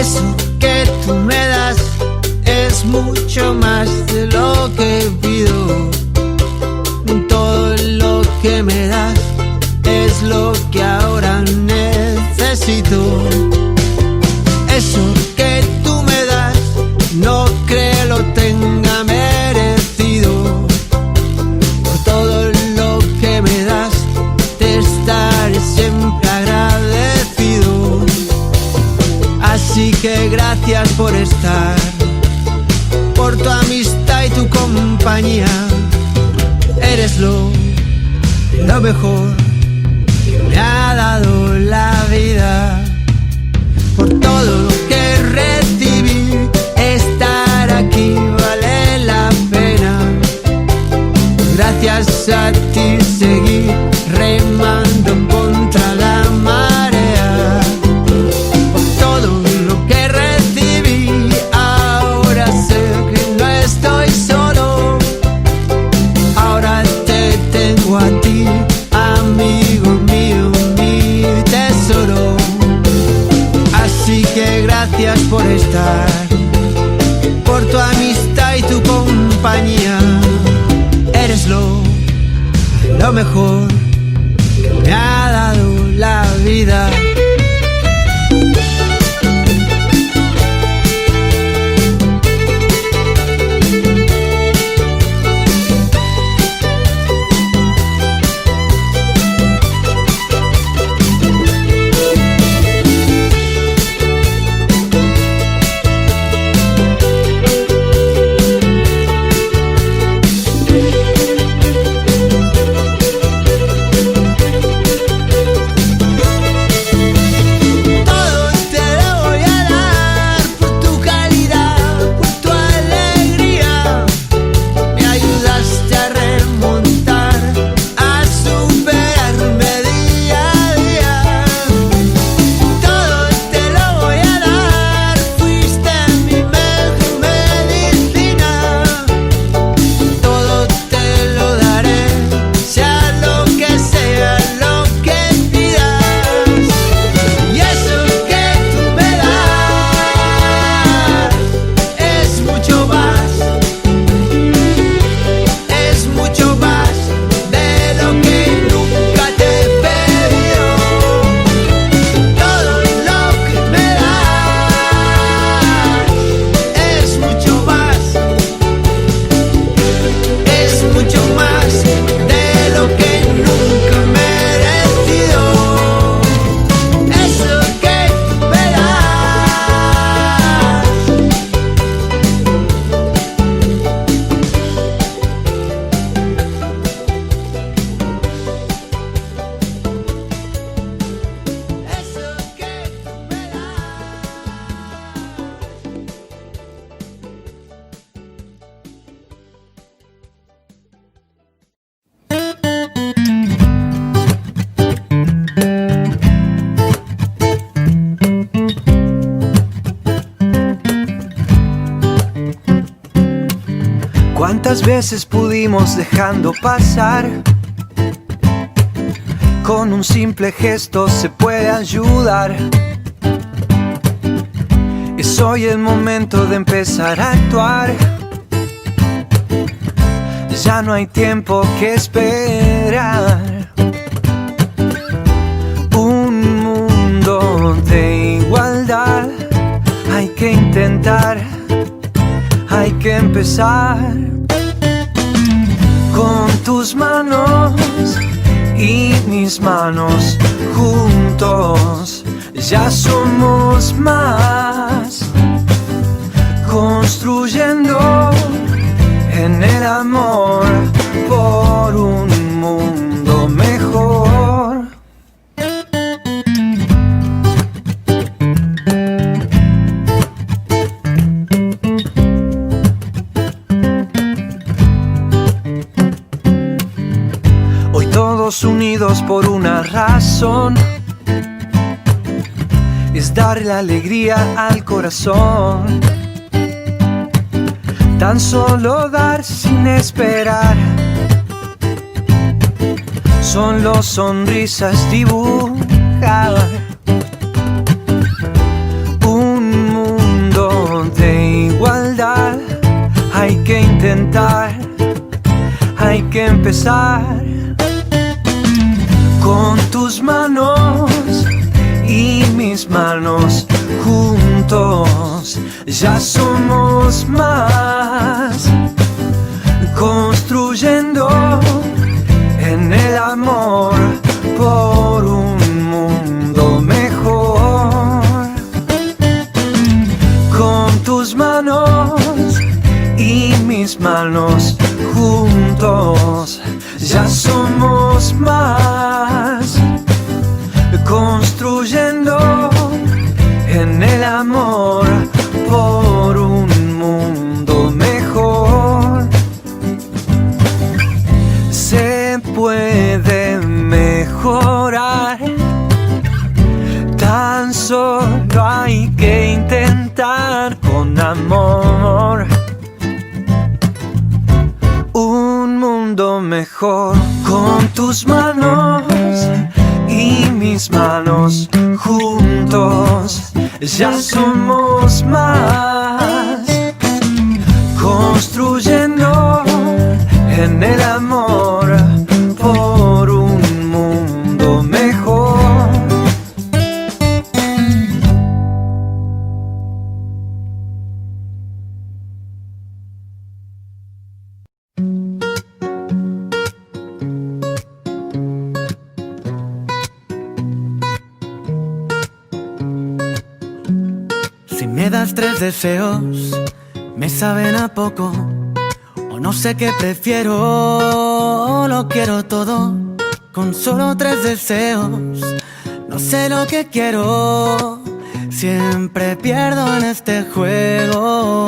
Eso que tú me das es mucho más de lo que pido. Todo lo que me das es lo que ahora necesito. Eso que tú me das no creo lo tenga merecido. Por todo lo que me das te estaré siempre agradecido. Así que gracias por estar, por tu amistad y tu compañía. Eres lo mejor que me ha dado la vida. Por todo lo que recibí, estar aquí vale la pena. Gracias a ti seguí remando contra la marea. Por todo lo que recibí, ahora sé que no estoy solo. Ahora te tengo a ti, amigo mío, mi tesoro. Así que gracias por estar, por tu amistad y tu compañía. Eres lo mejor que me ha dado la vida. ¿Cuántas veces pudimos dejando pasar? Con un simple gesto se puede ayudar. Es hoy el momento de empezar a actuar. Ya no hay tiempo que esperar. Un mundo de igualdad hay que intentar, hay que empezar. Con tus manos y mis manos juntos ya somos más, construyendo en el amor por un mundo mejor. Hoy todos unidos por una razón, es darle alegría al corazón. Tan solo dar sin esperar, solo sonrisas dibujar. Un intentar, hay que empezar. Con tus manos y mis manos juntos ya somos más, construyendo en el amor por un mundo mejor. Con tus manos y mis manos juntos ya somos más, construyendo en el amor por un mundo mejor. Se puede mejorar, tan solo hay que intentar con amor. Un mundo mejor. Con tus manos y mis manos juntos ya somos más, construyendo en el amor por un mundo mejor. Si me das 3 deseos, me saben a poco, o no sé qué prefiero, lo quiero todo. Con solo 3 deseos, no sé lo que quiero, siempre pierdo en este juego.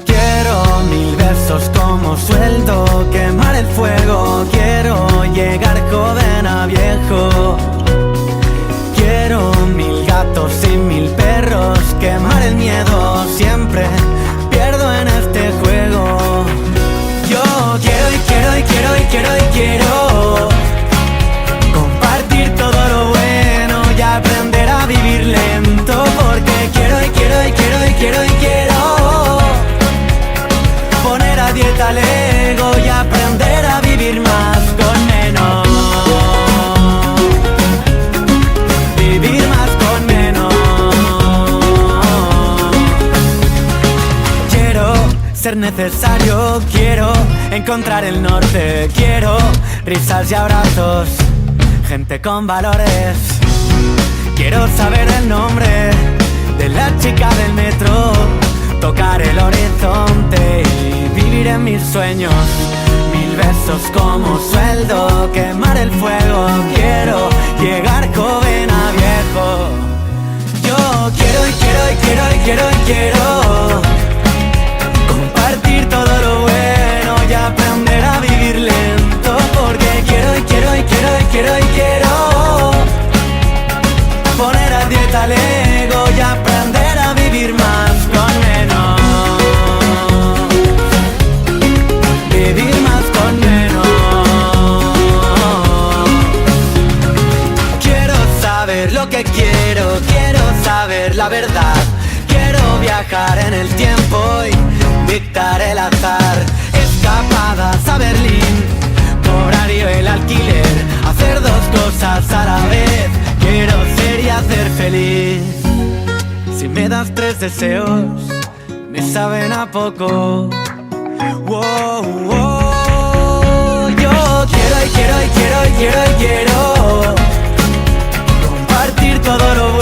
Quiero 1000 besos como sueldo, quemar el fuego. Quiero llegar joven a viejo. Quiero 1000 gatos y 1000 perros, quemar el miedo. Siempre pierdo en este juego. Yo quiero y quiero y quiero y quiero y quiero compartir todo lo bueno y aprender a vivir lento. Porque quiero y quiero y quiero y quiero y quiero poner a dieta el ego y aprender a vivir más con menos. Vivir más con menos. Quiero ser necesario, quiero encontrar el norte. Quiero risas y abrazos, gente con valores. Quiero saber el nombre de la chica del metro, tocar el horizonte y vivir en mis sueños. 1000 besos como sueldo, quemar el fuego. Quiero llegar joven a viejo. Yo quiero y quiero y quiero y quiero y quiero compartir todo lo bueno y aprender a vivir lento. Porque quiero y quiero y quiero y quiero y quiero poner a dieta el ego y aprender a vivir más con menos. Vivir más con menos. Quiero saber lo que quiero, quiero saber la verdad. Quiero viajar en el tiempo y dictar el azar. Escapadas a Berlín, cobrar yo el alquiler, hacer 2 cosas a la vez. Quiero ser y hacer feliz. Si me das 3 deseos, me saben a poco. Wow, wow. Yo quiero y quiero y quiero y quiero y quiero compartir todo lo